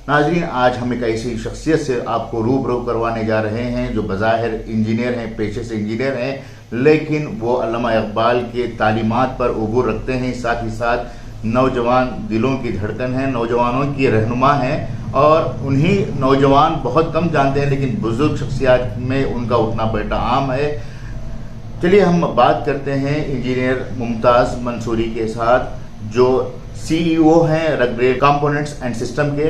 ناظرین، آج ہم ایک ایسی شخصیت سے آپ کو روبرو کروانے جا رہے ہیں جو بظاہر انجینئر ہیں، پیشے سے انجینئر ہیں، لیکن وہ علامہ اقبال کے تعلیمات پر عبور رکھتے ہیں، ساتھ ہی ساتھ نوجوان دلوں کی دھڑکن ہیں، نوجوانوں کی رہنما ہیں، اور انہی نوجوان بہت کم جانتے ہیں لیکن بزرگ شخصیات میں ان کا اٹھنا بیٹھنا عام ہے۔ چلیے ہم بات کرتے ہیں انجینئر ممتاز منصوری کے ساتھ، جو سی ای او ہیں رگ ریل کمپوننٹس اینڈ سسٹم کے،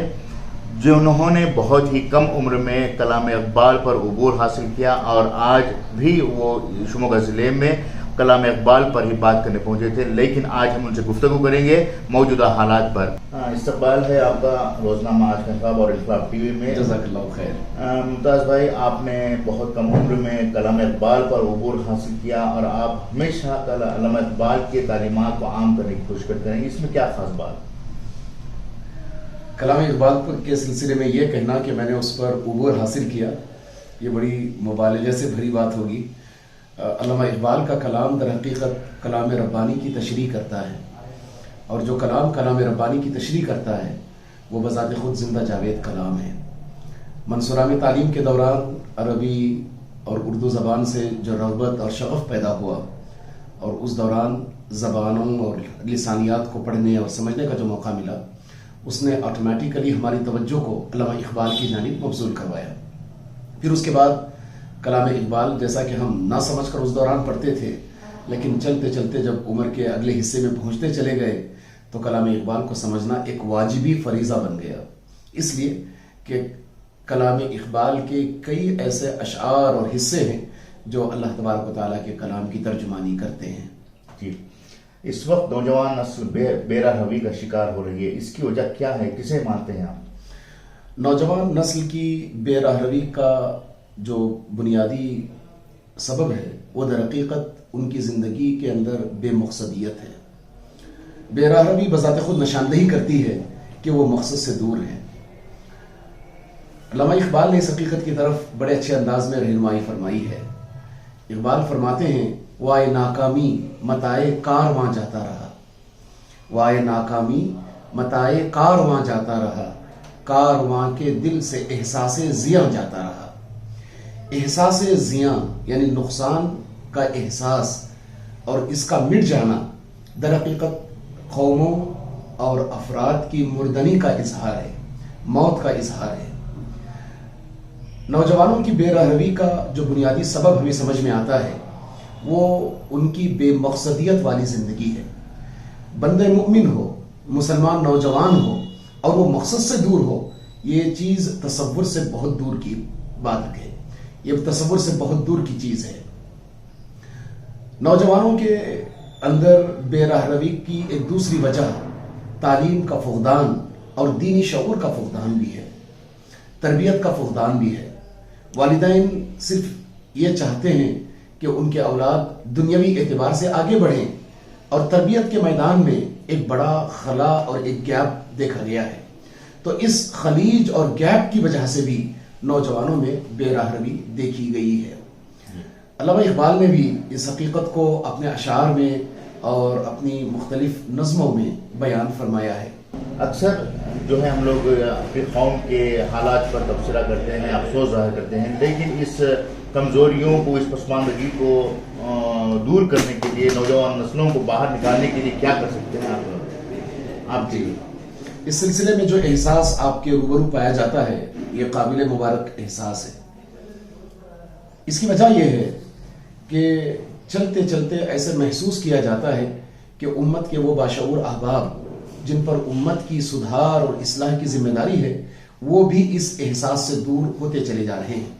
جنہوں نے بہت ہی کم عمر میں کلام اقبال پر عبور حاصل کیا، اور آج بھی وہ شموگا ضلع میں کلام اقبال پر ہی بات کرنے پہنچے تھے، لیکن آج ہم ان سے گفتگو کریں گے موجودہ حالات پر۔ استقبال ہے آپ کا روزنامہ آج کا انقلاب اور انقلاب ٹی وی میں۔ جزاک اللہ خیر۔ ممتاز بھائی، آپ نے بہت کم عمر میں کلام اقبال پر عبور حاصل کیا، اور آپ ہمیشہ علامہ اقبال کے تعلیمات کو عام کرنے کی کوشش کرتے ہیں، اس میں کیا خاص بات؟ کلام اقبال کے سلسلے میں یہ کہنا کہ میں نے اس پر عبور حاصل کیا، یہ بڑی مبالغے سے بھری بات ہوگی۔ علامہ اقبال کا کلام در حقیقت کلام ربانی کی تشریح کرتا ہے، اور جو کلام ربانی کی تشریح کرتا ہے وہ بذات خود زندہ جاوید کلام ہے۔ منصورانہ تعلیم کے دوران عربی اور اردو زبان سے جو رغبت اور شغف پیدا ہوا، اور اس دوران زبانوں اور لسانیات کو پڑھنے اور سمجھنے کا جو موقع ملا، اس نے آٹومیٹیکلی ہماری توجہ کو علامہ اقبال کی جانب مبذول کروایا۔ پھر اس کے بعد کلام اقبال جیسا کہ ہم نہ سمجھ کر اس دوران پڑھتے تھے، لیکن چلتے چلتے جب عمر کے اگلے حصے میں پہنچتے چلے گئے تو کلام اقبال کو سمجھنا ایک واجبی فریضہ بن گیا، اس لیے کہ کلام اقبال کے کئی ایسے اشعار اور حصے ہیں جو اللہ تبارک و تعالیٰ کے کلام کی ترجمانی کرتے ہیں۔ جی، اس وقت نوجوان نسل بے راہوی کا شکار ہو رہی ہے، اس کی وجہ کیا ہے، کسے مانتے ہیں آپ؟ نوجوان نسل کی بے راہوی کا جو بنیادی سبب ہے وہ در حقیقت ان کی زندگی کے اندر بے مقصدیت ہے۔ بے راہوی بذات خود نشاندہی کرتی ہے کہ وہ مقصد سے دور ہیں۔ علامہ اقبال نے اس حقیقت کی طرف بڑے اچھے انداز میں رہنمائی فرمائی ہے۔ اقبال فرماتے ہیں، وائے ناکامی متائے کارواں جاتا رہا، وائے ناکامی متائے کارواں جاتا رہا، کارواں کے دل سے احساس زیاں جاتا رہا۔ احساس زیاں یعنی نقصان کا احساس اور اس کا مٹ جانا در حقیقت قوموں اور افراد کی مردنی کا اظہار ہے، موت کا اظہار ہے۔ نوجوانوں کی بے راہوی کا جو بنیادی سبب ہمیں سمجھ میں آتا ہے وہ ان کی بے مقصدیت والی زندگی ہے۔ بندہ مومن ہو، مسلمان نوجوان ہو اور وہ مقصد سے دور ہو، یہ چیز تصور سے بہت دور کی بات ہے، یہ تصور سے بہت دور کی چیز ہے۔ نوجوانوں کے اندر بے راہوی کی ایک دوسری وجہ تعلیم کا فقدان اور دینی شعور کا فقدان بھی ہے، تربیت کا فقدان بھی ہے۔ والدین صرف یہ چاہتے ہیں کہ ان کے اولاد دنیاوی اعتبار سے آگے بڑھیں، اور تربیت کے میدان میں ایک بڑا خلا اور ایک گیپ دیکھا گیا ہے۔ تو اس خلیج اور گیپ کی وجہ سے بھی نوجوانوں میں بے راہوی دیکھی گئی ہے۔ علامہ اقبال نے بھی اس حقیقت کو اپنے اشعار میں اور اپنی مختلف نظموں میں بیان فرمایا ہے۔ اکثر جو ہے ہم لوگ اپنی قوم کے حالات پر تبصرہ کرتے ہیں، افسوس ظاہر کرتے ہیں، لیکن اس کمزوریوں کو، اس پسماندگی کو دور کرنے کے لیے، نوجوان نسلوں کو باہر نکالنے کے لیے کیا کر سکتے ہیں آپ جی؟ اس سلسلے میں جو احساس آپ کے روبرو پایا جاتا ہے یہ قابل مبارک احساس ہے۔ اس کی وجہ یہ ہے کہ چلتے چلتے ایسے محسوس کیا جاتا ہے کہ امت کے وہ باشعور احباب جن پر امت کی سدھار اور اصلاح کی ذمہ داری ہے، وہ بھی اس احساس سے دور ہوتے چلے جا رہے ہیں۔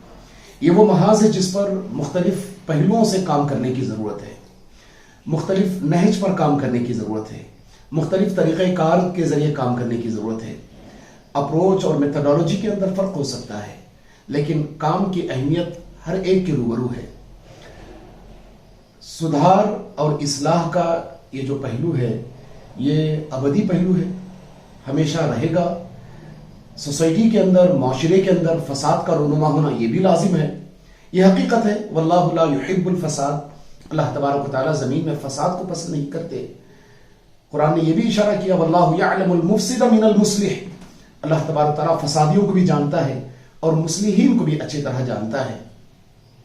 یہ وہ محاذ ہے جس پر مختلف پہلوؤں سے کام کرنے کی ضرورت ہے، مختلف نہج پر کام کرنے کی ضرورت ہے، مختلف طریقہ کار کے ذریعے کام کرنے کی ضرورت ہے۔ اپروچ اور میتھڈالوجی کے اندر فرق ہو سکتا ہے، لیکن کام کی اہمیت ہر ایک کے روبرو ہے۔ سدھار اور اصلاح کا یہ جو پہلو ہے یہ ابدی پہلو ہے، ہمیشہ رہے گا۔ سوسائٹی کے اندر، معاشرے کے اندر فساد کا رونما ہونا یہ بھی لازم ہے، یہ حقیقت ہے۔ واللہ لا يحب الفساد، اللہ تبارک و تعالیٰ زمین میں فساد کو پسند نہیں کرتے۔ قرآن نے یہ بھی اشارہ کیا، واللہ یعلم المفسد من المصلح، اللہ تبارک تعالیٰ فسادیوں کو بھی جانتا ہے اور مصلحین کو بھی اچھی طرح جانتا ہے.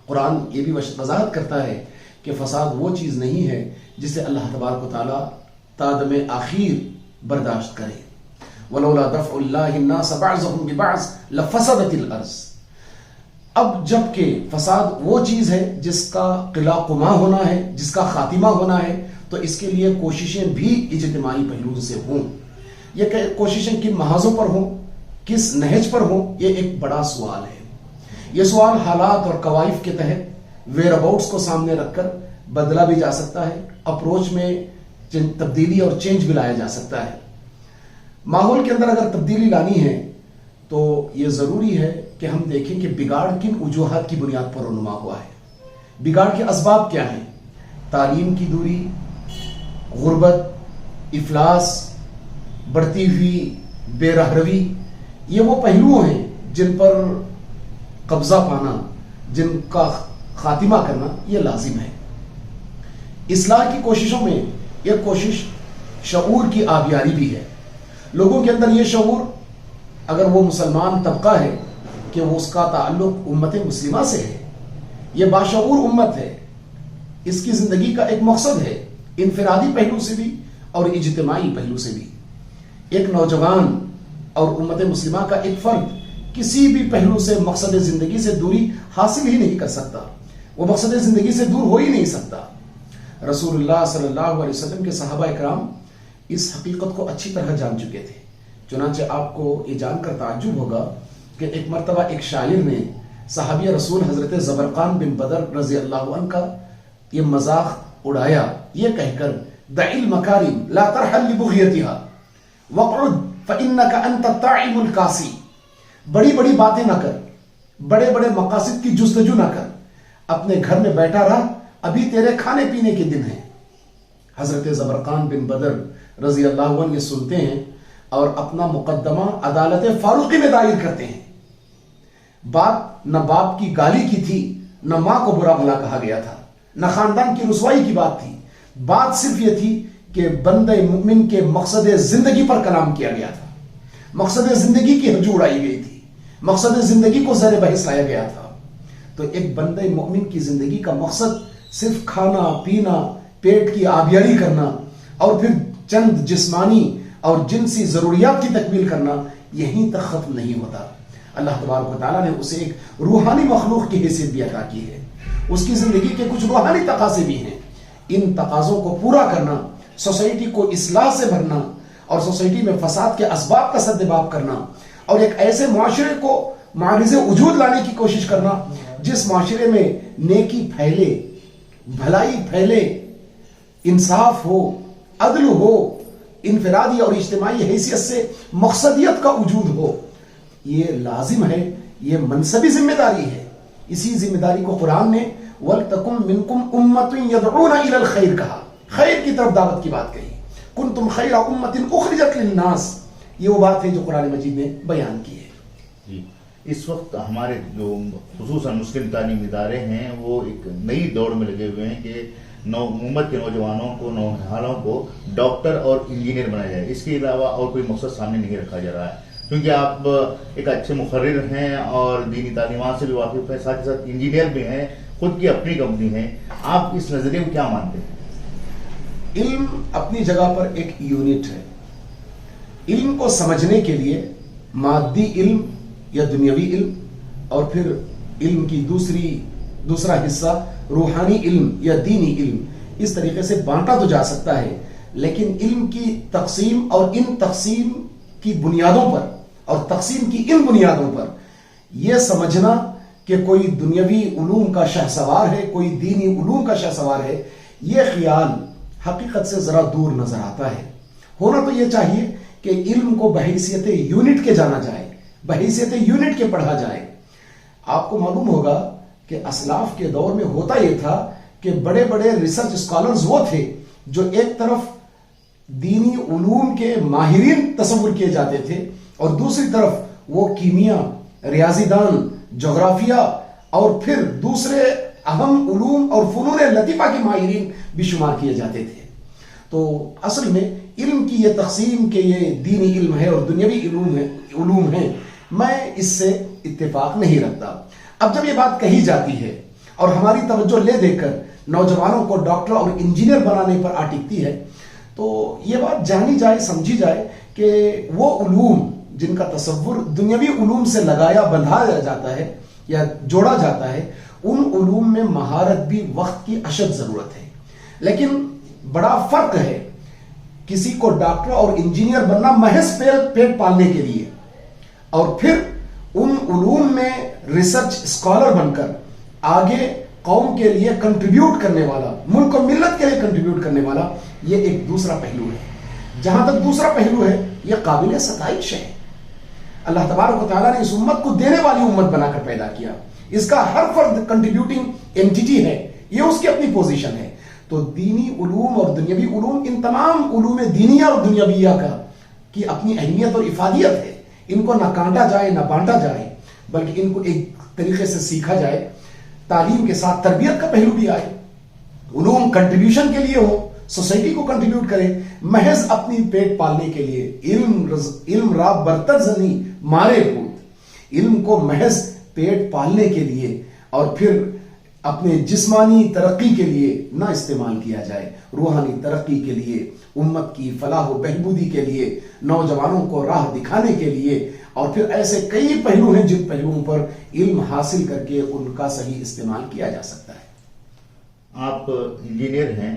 قرآن یہ بھی وضاحت کرتا ہے کہ فساد وہ چیز نہیں ہے جسے اللہ تبارک تعالیٰ تادم آخیر برداشت کرے. وَلَوْلَا دَفْعُ اللَّهِ النَّاسَ بَعْضَهُمْ بِبَعْضٍ لَفَسَدَتِ الْأَرْضُ. اب جب کہ فساد وہ چیز ہے جس کا قلع قما ہونا ہے, جس کا خاتمہ ہونا ہے, تو اس کے لیے کوششیں بھی اجتماعی پہلو سے ہوں. یہ کوششیں کن محاذوں پر ہوں, کس نہج پر ہوں, یہ ایک بڑا سوال ہے. یہ سوال حالات اور قوائف کے تحت ویئر اباؤٹس کو سامنے رکھ کر بدلا بھی جا سکتا ہے, اپروچ میں تبدیلی اور چینج بھی لایا جا سکتا ہے. ماحول کے اندر اگر تبدیلی لانی ہے تو یہ ضروری ہے کہ ہم دیکھیں کہ بگاڑ کن وجوہات کی بنیاد پر رونما ہوا ہے. بگاڑ کے اسباب کیا ہیں؟ تعلیم کی دوری, غربت, افلاس, بڑھتی ہوئی بے رہروی, یہ وہ پہلو ہیں جن پر قبضہ پانا, جن کا خاتمہ کرنا یہ لازم ہے. اصلاح کی کوششوں میں یہ کوشش شعور کی آبیاری بھی ہے. لوگوں کے اندر یہ شعور, اگر وہ مسلمان طبقہ ہے کہ وہ اس کا تعلق امت مسلمہ سے ہے, یہ باشعور امت ہے, اس کی زندگی کا ایک مقصد ہے, انفرادی پہلو سے بھی اور اجتماعی پہلو سے بھی. ایک نوجوان اور امت مسلمہ کا ایک فرد کسی بھی پہلو سے مقصد زندگی سے دوری حاصل ہی نہیں کر سکتا, وہ مقصد زندگی سے دور ہو ہی نہیں سکتا. رسول اللہ صلی اللہ علیہ وسلم کے صحابہ اکرام اس حقیقت کو اچھی طرح جان چکے تھے. چنانچہ آپ کو یہ جان کر تعجب ہوگا کہ ایک مرتبہ ایک شاعر نے صحابی رسول حضرت زبرقان بن بدر رضی اللہ عنہ کا یہ مذاق اڑایا یہ کہہ کر دع المکارم لا ترحل لبغیتها وقعد فإنك أنت الطاعم القاسی. بڑی بڑی باتیں نہ کر, بڑے بڑے مقاصد کی جستجو نہ کر, اپنے گھر میں بیٹھا رہ, ابھی تیرے کھانے پینے کے دن ہیں. حضرت زبرقان بن بدر رضی اللہ عنہ یہ سنتے ہیں اور اپنا مقدمہ عدالت فاروقی میں دائر کرتے ہیں. بات نہ باپ کی گالی کی تھی, نہ ماں کو برا بھلا کہا گیا تھا, نہ خاندان کی رسوائی کی بات تھی. بات صرف یہ تھی کہ بندہ مومن کے مقصد زندگی پر کلام کیا گیا تھا, مقصد زندگی کی ہجو اڑائی گئی تھی, مقصد زندگی کو زیر بحث لایا گیا تھا. تو ایک بندہ مومن کی زندگی کا مقصد صرف کھانا پینا, پیٹ کی آبیاری کرنا اور پھر چند جسمانی اور جنسی ضروریات کی تکمیل کرنا یہیں تک ختم نہیں ہوتا. اللہ تبارک و تعالیٰ نے اسے ایک روحانی مخلوق کی حیثیت بھی عطا کی ہے. اس کی زندگی کے کچھ روحانی تقاضے بھی ہیں. ان تقاضوں کو پورا کرنا, سوسائٹی کو اصلاح سے بھرنا اور سوسائٹی میں فساد کے اسباب کا سدباب کرنا اور ایک ایسے معاشرے کو معرض وجود لانے کی کوشش کرنا جس معاشرے میں نیکی پھیلے, بھلائی پھیلے, انصاف ہو, عدل ہو, انفرادی اور اجتماعی حیثیت سے مقصدیت کا وجود ہو, یہ لازم ہے, یہ منصبی ذمہ داری ہے. اسی ذمہ داری کو قرآن نے وَلْتَكُمْ مِنْكُمْ أُمَّةٌ يَدْعُونَ إِلَى الْخَيْرِ کہا, خیر کی طرف دعوت کی بات کہی. كُنْتُمْ خَيْرَ أُمَّةٍ أُخْرِجَتْ لِلنَّاسِ, یہ وہ بات ہے جو قرآن مجید نے بیان کی ہے. جی, اس وقت ہمارے جو خصوصاً مسلم تعلیمی ادارے ہیں وہ ایک نئی دوڑ میں لگے ہوئے ہیں کہ امت کے نوجوانوں کو, نوجوانوں کو ڈاکٹر اور انجینئر بنایا جائے. اس کے علاوہ اور کوئی مقصد سامنے نہیں رکھا جا رہا ہے, کیونکہ آپ ایک اچھے مقرر ہیں اور دینی تعلیمات سے بھی واقف ہیں, ساتھ ہی ساتھ انجینئر بھی ہیں, خود کی اپنی کمپنی ہے. آپ اس نظریے کو کیا مانتے ہیں؟ علم اپنی جگہ پر ایک یونٹ ہے. علم کو سمجھنے کے لیے مادی علم یا دنیاوی علم اور پھر علم کی دوسرا حصہ روحانی علم یا دینی علم, اس طریقے سے بانٹا تو جا سکتا ہے, لیکن علم کی تقسیم اور ان تقسیم کی بنیادوں پر اور تقسیم کی ان بنیادوں پر یہ سمجھنا کہ کوئی دنیاوی علوم کا شہسوار ہے, کوئی دینی علوم کا شہسوار ہے, یہ خیال حقیقت سے ذرا دور نظر آتا ہے. ہونا تو یہ چاہیے کہ علم کو بحیثیت یونٹ کے جانا جائے, بحیثیت یونٹ کے پڑھا جائے. آپ کو معلوم ہوگا کہ اسلاف کے دور میں ہوتا یہ تھا کہ بڑے بڑے ریسرچ اسکالرز وہ تھے جو ایک طرف دینی علوم کے ماہرین تصور کیے جاتے تھے اور دوسری طرف وہ کیمیا, ریاضی دان, جغرافیہ اور پھر دوسرے اہم علوم اور فنون لطیفہ کے ماہرین بھی شمار کیے جاتے تھے. تو اصل میں علم کی یہ تقسیم کہ یہ دینی علم ہے اور دنیاوی علوم ہے، میں اس سے اتفاق نہیں رکھتا۔ اب جب یہ بات کہی جاتی ہے اور ہماری توجہ لے دے کر نوجوانوں کو ڈاکٹر اور انجینئر بنانے پر آ ٹکتی ہے، تو یہ بات جانی جائے، سمجھی جائے کہ وہ علوم جن کا تصور دنیاوی علوم سے لگایا بندھایا جاتا ہے یا جوڑا جاتا ہے، ان علوم میں مہارت بھی وقت کی اشد ضرورت ہے۔ لیکن بڑا فرق ہے کسی کو ڈاکٹر اور انجینئر بننا محض پیٹ پالنے کے لیے، اور پھر ان علوم میں ریسرچ اسکالر بن کر آگے قوم کے لیے کنٹریبیوٹ کرنے والا، ملک و ملت کے لیے کنٹریبیوٹ کرنے والا، یہ ایک دوسرا پہلو ہے۔ جہاں تک دوسرا پہلو ہے، یہ قابل ستائش ہے۔ اللہ تبارک و تعالیٰ نے اس امت کو دینے والی امت بنا کر پیدا کیا، اس کا ہر فرد کنٹریبیوٹنگ اینٹیٹی ہے، یہ اس کی اپنی پوزیشن ہے۔ تو دینی علوم اور دنیاوی علوم، ان تمام علوم دینیہ اور دنیاویہ کی اپنی اہمیت اور افادیت ہے۔ ان کو نہ کانٹا جائے نہ بانٹا جائے، بلکہ ان کو ایک طریقے سے سیکھا جائے، تعلیم کے ساتھ تربیت کا پہلو بھی آئے، علوم کنٹریبیوشن کے لیے ہو، سوسائٹی کو کنٹریبیوٹ کرے، محض اپنی پیٹ پالنے کے لیے۔ علم را برتر زنی مارے بھوت، علم کو محض پیٹ پالنے کے لیے اور پھر اپنے جسمانی ترقی کے لیے نہ استعمال کیا جائے، روحانی ترقی کے لیے، امت کی فلاح و بہبودی کے لیے، نوجوانوں کو راہ دکھانے کے لیے، اور پھر ایسے کئی پہلو ہیں جن پہلوؤں پر علم حاصل کر کے ان کا صحیح استعمال کیا جا سکتا ہے۔ آپ انجینئر ہیں،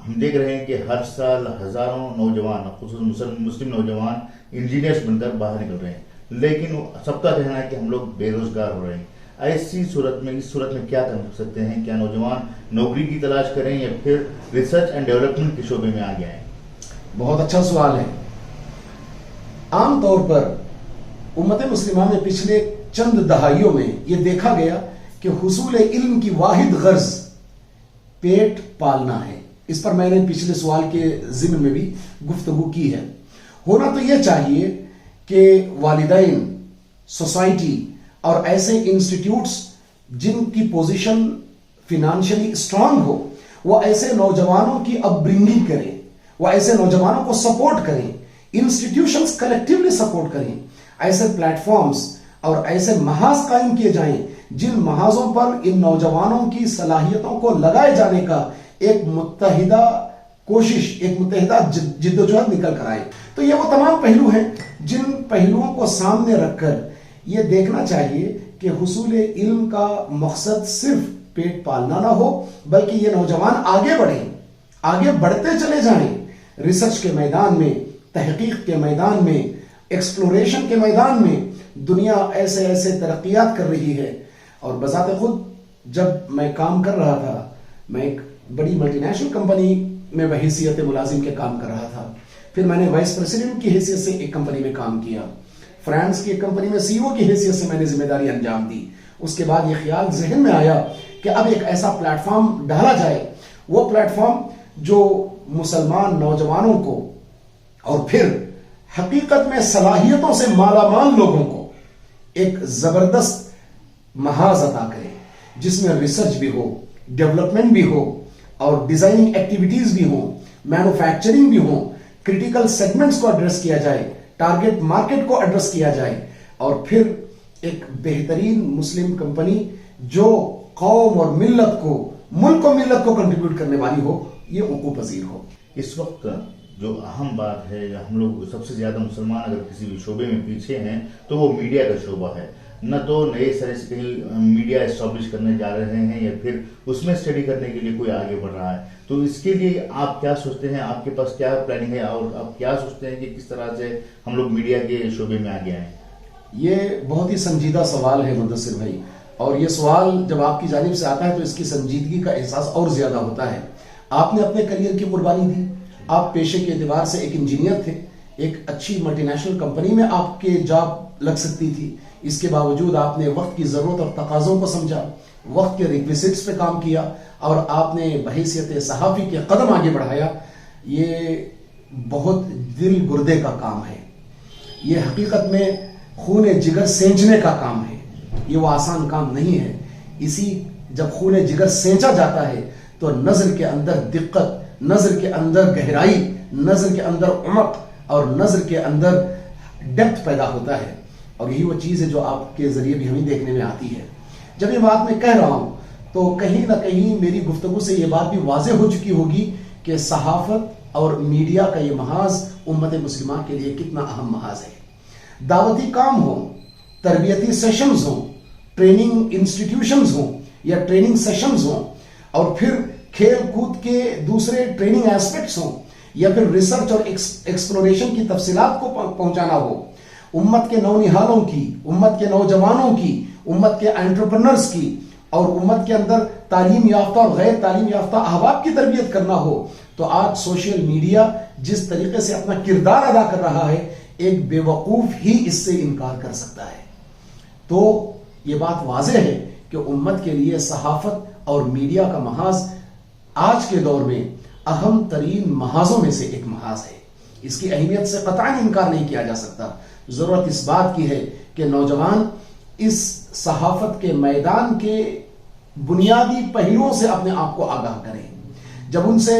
ہم دیکھ رہے ہیں کہ ہر سال ہزاروں نوجوان، خصوصاً مسلم نوجوان انجینئرز بن کر باہر نکل رہے ہیں، لیکن سب کا کہنا ہے کہ ہم لوگ بے روزگار ہو رہے ہیں۔ ایسی صورت میں، اس صورت میں کیا کر سکتے ہیں؟ کیا نوجوان نوکری کی تلاش کریں یا پھر ریسرچ اینڈ ڈیولپمنٹ کے شعبے میں آگے آئیں؟ بہت اچھا سوال ہے۔ عام طور پر امت مسلمہ میں پچھلے چند دہائیوں میں یہ دیکھا گیا کہ حصول علم کی واحد غرض پیٹ پالنا ہے۔ اس پر میں نے پچھلے سوال کے ضمن میں بھی گفتگو کی ہے۔ ہونا تو یہ چاہیے کہ والدین، سوسائٹی اور ایسے انسٹیٹیوٹس جن کی پوزیشن فینانشلی اسٹرانگ ہو، وہ ایسے نوجوانوں کی اپ برنگنگ کریں، وہ ایسے نوجوانوں کو سپورٹ کریں، انسٹیٹیوشنز کلیکٹیولی سپورٹ کریں، ایسے پلیٹ فارمز اور ایسے محاذ قائم کیے جائیں جن محاذوں پر ان نوجوانوں کی صلاحیتوں کو لگائے جانے کا ایک متحدہ کوشش، ایک متحدہ جد و جہد نکل کر آئے۔ تو یہ وہ تمام پہلو ہیں جن پہلوؤں کو سامنے رکھ کر یہ دیکھنا چاہیے کہ حصول علم کا مقصد صرف پیٹ پالنا نہ ہو، بلکہ یہ نوجوان آگے بڑھیں، آگے بڑھتے چلے جائیں، ریسرچ کے میدان میں، تحقیق کے میدان میں، ایکسپلوریشن کے میدان میں۔ دنیا ایسے ایسے ترقیات کر رہی ہے، اور بذات خود جب میں کام کر رہا تھا، میں ایک بڑی ملٹی نیشنل کمپنی میں بحیثیت ملازم کے کام کر رہا تھا، پھر میں نے وائس پریزیڈنٹ کی حیثیت سے ایک کمپنی میں کام کیا، فرانس کی ایک کمپنی میں سی او کی حیثیت سے میں نے ذمہ داری انجام دی۔ اس کے بعد یہ خیال ذہن میں آیا کہ اب ایک ایسا پلیٹ فارم ڈالا جائے، وہ پلیٹ فارم جو مسلمان نوجوانوں کو اور پھر حقیقت میں صلاحیتوں سے مالا مال لوگوں کو ایک زبردست محاذ عطا کرے، جس میں ریسرچ بھی ہو، ڈیولپمنٹ بھی ہو، اور ڈیزائننگ ایکٹیویٹیز بھی ہوں، مینوفیکچرنگ بھی ہوں، کریٹیکل سیگمنٹس کو ایڈریس کیا جائے، ٹارگٹ مارکیٹ کو ایڈریس کیا جائے، اور پھر ایک بہترین مسلم کمپنی جو قوم اور ملت کو، ملک و ملت کو کنٹریبیوٹ کرنے والی ہو، یہ وقوع پذیر ہو۔ اس وقت جو اہم بات ہے، ہم لوگ سب سے زیادہ مسلمان اگر کسی بھی شعبے میں پیچھے ہیں تو وہ میڈیا کا شعبہ ہے۔ نہ تو نئے سرے سے کہیں میڈیا اسٹیبلش کرنے جا رہے ہیں یا پھر اس میں اسٹڈی کرنے کے لیے کوئی آگے بڑھ رہا ہے۔ تو اس کے لیے آپ کیا سوچتے ہیں؟ آپ کے پاس کیا پلاننگ ہے اور آپ کیا سوچتے ہیں کہ کس طرح سے ہم لوگ میڈیا کے شعبے میں آگے آئیں؟ یہ بہت ہی سنجیدہ سوال ہے مدثر بھائی، اور یہ سوال جب آپ کی جانب سے آتا ہے تو اس کی سنجیدگی کا احساس اور زیادہ ہوتا ہے۔ آپ نے اپنے کریئر کی قربانی دی، آپ پیشے کے اعتبار سے ایک انجینئر تھے، ایک اچھی ملٹی نیشنل کمپنی میں آپ کے جاب لگ سکتی تھی، اس کے باوجود آپ نے وقت کی ضرورت اور تقاضوں کو سمجھا، وقت کے ریکویزٹس پہ کام کیا، اور آپ نے بحیثیت صحافی کے قدم آگے بڑھایا۔ یہ بہت دل گردے کا کام ہے، یہ حقیقت میں خون جگر سینچنے کا کام ہے، یہ وہ آسان کام نہیں ہے۔ اسی جب خون جگر سینچا جاتا ہے تو نظر کے اندر دقت، نظر کے اندر گہرائی، نظر کے اندر عمق اور نظر کے اندر ڈیپتھ پیدا ہوتا ہے، اور یہی وہ چیز ہے جو آپ کے ذریعے بھی ہمیں دیکھنے میں آتی ہے۔ جب یہ بات میں کہہ رہا ہوں تو کہیں نہ کہیں میری گفتگو سے یہ بات بھی واضح ہو چکی ہوگی کہ صحافت اور میڈیا کا یہ محاذ امت مسلمہ کے لیے کتنا اہم محاذ ہے۔ دعوتی کام ہوں، تربیتی سیشنز ہوں، ٹریننگ انسٹیٹیوشنز ہوں یا ٹریننگ سیشنز ہوں، اور پھر کھیل کود کے دوسرے ٹریننگ ایسپیکٹس ہوں، یا پھر ریسرچ اور ایکسپلوریشن کی تفصیلات کو پہنچانا ہو، امت کے نونہالوں کی، امت کے نوجوانوں کی، امت کے انٹرپرنرز کی، اور امت کے اندر تعلیم یافتہ اور غیر تعلیم یافتہ احباب کی تربیت کرنا ہو، تو آج سوشل میڈیا جس طریقے سے اپنا کردار ادا کر رہا ہے، ایک بے وقوف ہی اس سے انکار کر سکتا ہے۔ تو یہ بات واضح ہے کہ امت کے لیے صحافت اور میڈیا کا محاذ آج کے دور میں اہم ترین محاذوں میں سے ایک محاذ ہے۔ اس کی اہمیت سے قطعاً انکار نہیں کیا جا سکتا۔ ضرورت اس بات کی ہے کہ نوجوان اس صحافت کے میدان کے بنیادی پہلوؤں سے اپنے آپ کو آگاہ کریں۔ جب ان سے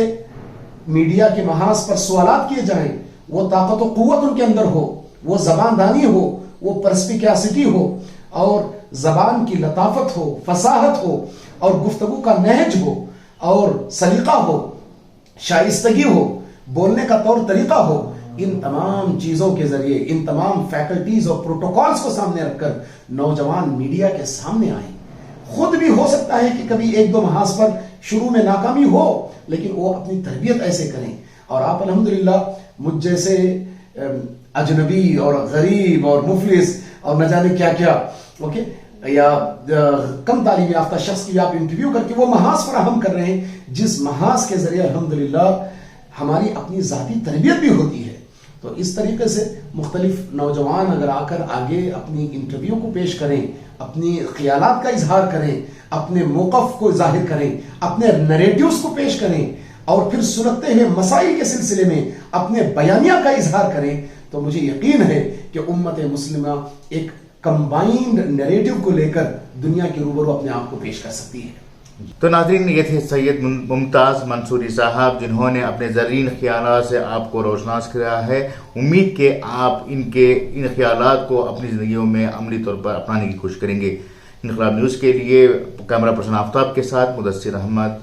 میڈیا کے محاذ پر سوالات کیے جائیں، وہ طاقت و قوت ان کے اندر ہو، وہ زبان دانی ہو، وہ پرسپیکیاسٹی ہو، اور زبان کی لطافت ہو، فصاحت ہو، اور گفتگو کا نہج ہو، اور سلیقہ ہو، شائستگی ہو، بولنے کا طور طریقہ ہو۔ ان تمام چیزوں کے ذریعے، ان تمام فیکلٹیز اور پروٹوکالز کو سامنے رکھ کر نوجوان میڈیا کے سامنے آئیں۔ خود بھی ہو سکتا ہے کہ کبھی ایک دو محاذ پر شروع میں ناکامی ہو، لیکن وہ اپنی تربیت ایسے کریں۔ اور آپ الحمدللہ مجھ جیسے اجنبی اور غریب اور مفلس اور نہ جانے کیا کیا اوکے یا کم تعلیم یافتہ شخص کی آپ انٹرویو کر کے وہ محاذ فراہم کر رہے ہیں، جس محاذ کے ذریعے الحمدللہ ہماری اپنی ذاتی تربیت بھی ہوتی ہے۔ تو اس طریقے سے مختلف نوجوان اگر آ کر آگے اپنی انٹرویو کو پیش کریں، اپنی خیالات کا اظہار کریں، اپنے موقف کو ظاہر کریں، اپنے نریٹیوز کو پیش کریں، اور پھر سلگتے ہوئے مسائل کے سلسلے میں اپنے بیانیہ کا اظہار کریں، تو مجھے یقین ہے کہ امت مسلمہ ایک کمبائنڈ نریٹیو کو لے کر دنیا کے روبرو اپنے آپ کو پیش کر سکتی ہے۔ تو ناظرین، یہ تھے سید ممتاز منصوری صاحب، جنہوں نے اپنے زرین خیالات سے آپ کو روشناس کیا ہے۔ امید کہ آپ ان خیالات کو اپنی زندگیوں میں عملی طور پر اپنانے کی کوشش کریں گے۔ انقلاب نیوز کے لیے کیمرہ پرسن آفتاب کے ساتھ مدثر احمد۔